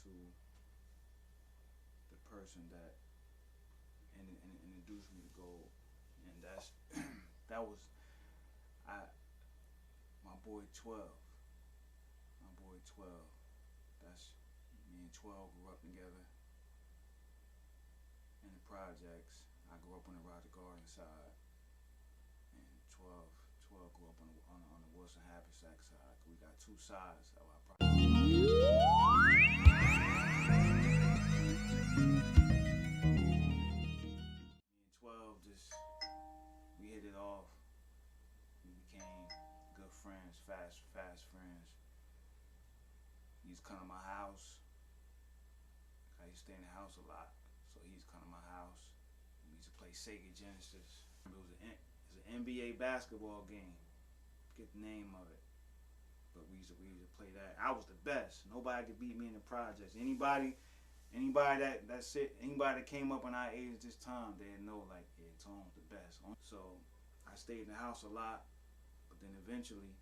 to the person that introduced me to gold, and that's that was I my boy 12. My boy 12. That's me and 12 grew up together in the projects. I grew up on the Roger Garden side, and 12 grew up on the Wilson Haversack side. We got two sides of our project. Me and 12 just we hit it off. We became good friends, fast friends. He used to come to my house. I used to stay in the house a lot, so he used to come to my house. We used to play Sega Genesis. It was an NBA basketball game. Forget the name of it, but we used to play that. I was the best. Nobody could beat me in the projects. Anybody that came up in our age this time, they'd know like, yeah, Tone was the best. So I stayed in the house a lot, but then eventually,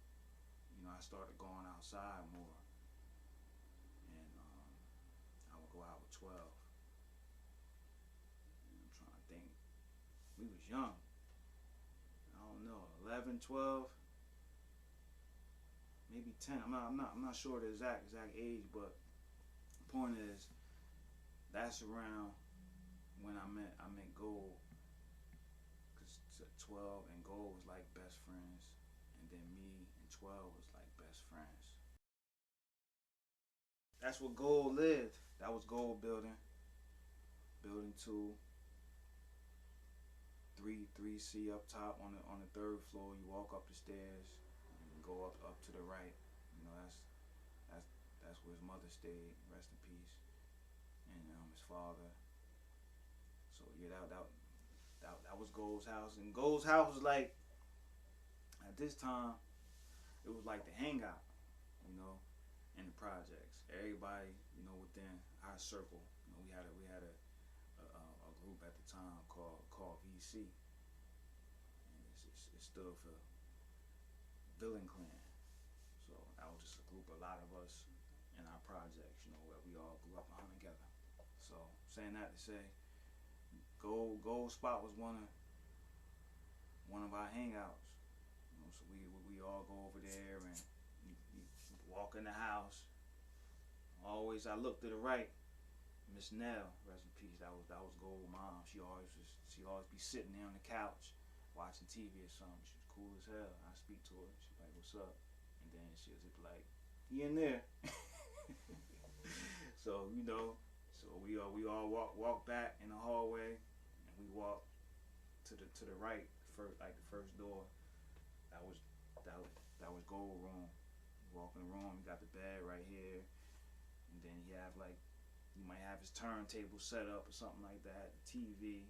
I started going outside more. I would go out with 12. I'm trying to think. We was young. I don't know, 11, 12, maybe 10. I'm not sure the exact age, but the point is, that's around when I met Gold, because 12 and Gold was like best friends, and then me and 12 was like best friends. That's where Gold lived. That was Gold building. Building 2, 3C up top on the 3rd floor. You walk up the stairs and go up to the right. That's where his mother stayed. Rest in peace. And his father. So yeah, that was Gold's house. And Gold's house was like, at this time, it was like the hangout, in the projects. Everybody, within our circle. We had a group at the time called VC, and it stood for Villain Clan. So that was just a group, a lot of us in our projects, where we all grew up behind together. So saying that to say, Gold Spot was one of our hangouts. So we all go over there and we walk in the house. Always I look to the right. Miss Nell, rest in peace. That was Gold mom. She always be sitting there on the couch watching TV or something. She was cool as hell. I speak to her. She's like, "What's up?" And then she was just like, "He in there." So we all walk back in the hallway, and we walk to the right, the first door. That was Gold room. You walk in the room, you got the bed right here, and then you might have his turntable set up or something like that, the TV.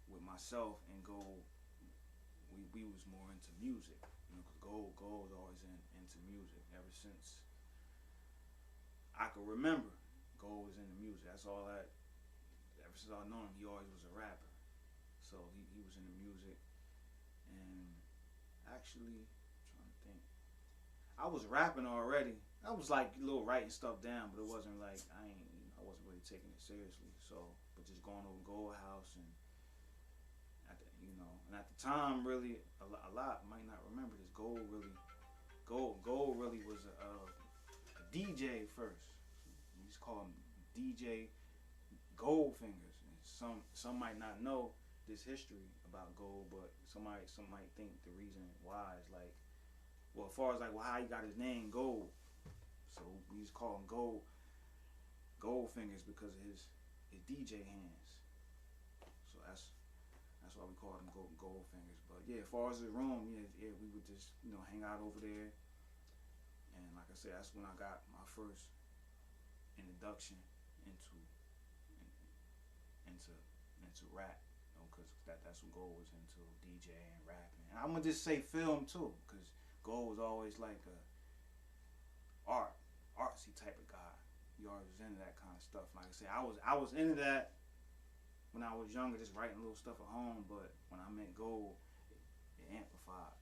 With myself and Gold, we was more into music, because Gold was always into music ever since I could remember. Gold was into music. That's all that. Ever since I known him, he always was a rapper. So he was into music, and actually, I'm trying to think, I was rapping already. I was like a little writing stuff down, but it wasn't like I wasn't really taking it seriously. So, but just going over Gold House and at the time, really a lot might not remember this. Gold really was a DJ first. We just call him DJ Goldfingers. And some might not know this history about Gold, but some might think the reason why is like, well, as far as like, well, how he got his name Gold. So we just call him Goldfingers because of his DJ hands. So that's why we called him Goldfingers. But yeah, as far as the room, yeah, we would just hang out over there. And like I said, that's when I got my first introduction into rap, because that's what Gold was into, DJing, rapping. And I'm gonna just say film too, because Gold was always like a artsy type of guy. He always was into that kind of stuff. Like I said, I was into that when I was younger, just writing little stuff at home. But when I met Gold, it amplified.